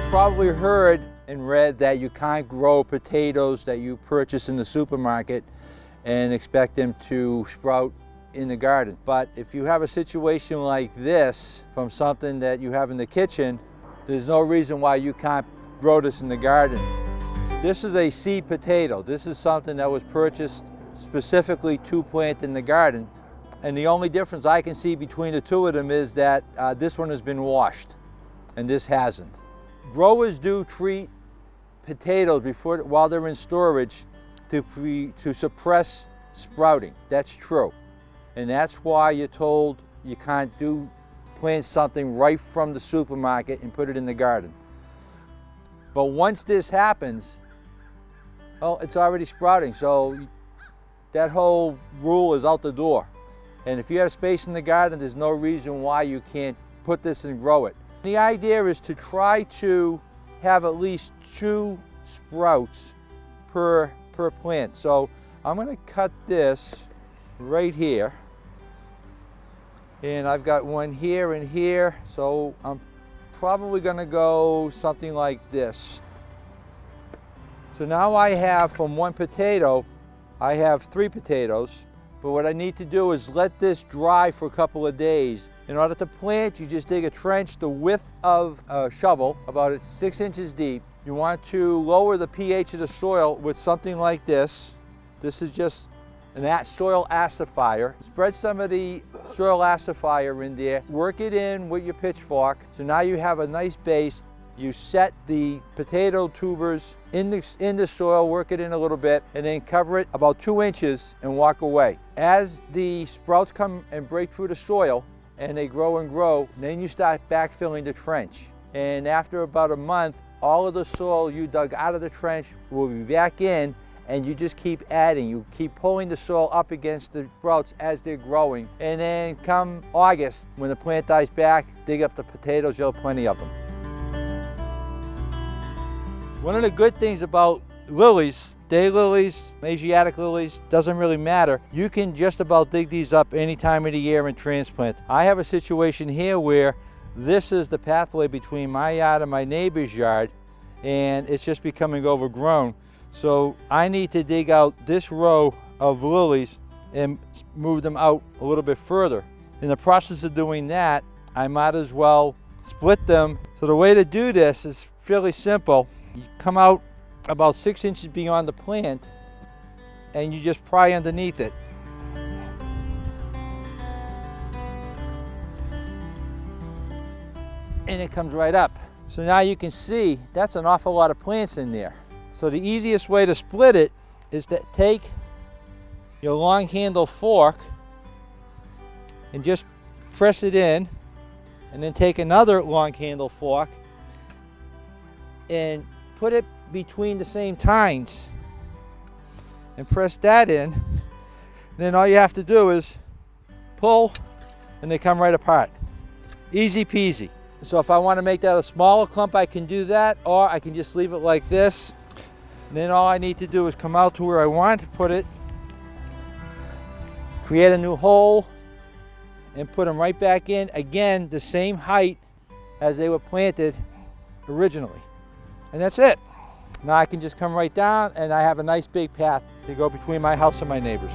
probably heard and read that you can't grow potatoes that you purchase in the supermarket and expect them to sprout in the garden. But if you have a situation like this from something that you have in the kitchen, there's no reason why you can't grow this in the garden. This is a seed potato. This is something that was purchased specifically to plant in the garden. And the only difference I can see between the two of them is that this one has been washed and this hasn't. Growers do treat potatoes while they're in storage to suppress sprouting. That's true. And that's why you're told you can't plant something right from the supermarket and put it in the garden. But once this happens, well, it's already sprouting, so that whole rule is out the door. And if you have space in the garden, there's no reason why you can't put this and grow it. The idea is to try to have at least 2 sprouts per plant. So I'm going to cut this right here. And I've got one here and here, so I'm probably going to go something like this. So now I have, from one potato, I have 3 potatoes. But what I need to do is let this dry for a couple of days. In order to plant, you just dig a trench the width of a shovel, about 6 inches deep. You want to lower the pH of the soil with something like this. This is just an soil acidifier. Spread some of the soil acidifier in there. Work it in with your pitchfork. So now you have a nice base. You set the potato tubers in the soil, work it in a little bit, and then cover it about 2 inches and walk away. As the sprouts come and break through the soil and they grow and grow, then you start backfilling the trench. And after about a month, all of the soil you dug out of the trench will be back in, and you just keep adding. You keep pulling the soil up against the sprouts as they're growing. And then come August, when the plant dies back, dig up the potatoes, you'll have plenty of them. One of the good things about lilies, daylilies, Asiatic lilies, doesn't really matter. You can just about dig these up any time of the year and transplant. I have a situation here where this is the pathway between my yard and my neighbor's yard, and it's just becoming overgrown. So I need to dig out this row of lilies and move them out a little bit further. In the process of doing that, I might as well split them. So the way to do this is fairly simple. You come out about 6 inches beyond the plant and you just pry underneath it. And it comes right up. So now you can see that's an awful lot of plants in there. So the easiest way to split it is to take your long handle fork and just press it in, and then take another long handle fork and put it between the same tines and press that in. And then all you have to do is pull and they come right apart. Easy peasy. So if I want to make that a smaller clump, I can do that, or I can just leave it like this. And then all I need to do is come out to where I want to put it, create a new hole, and put them right back in. Again, the same height as they were planted originally. And that's it. Now I can just come right down and I have a nice big path to go between my house and my neighbor's.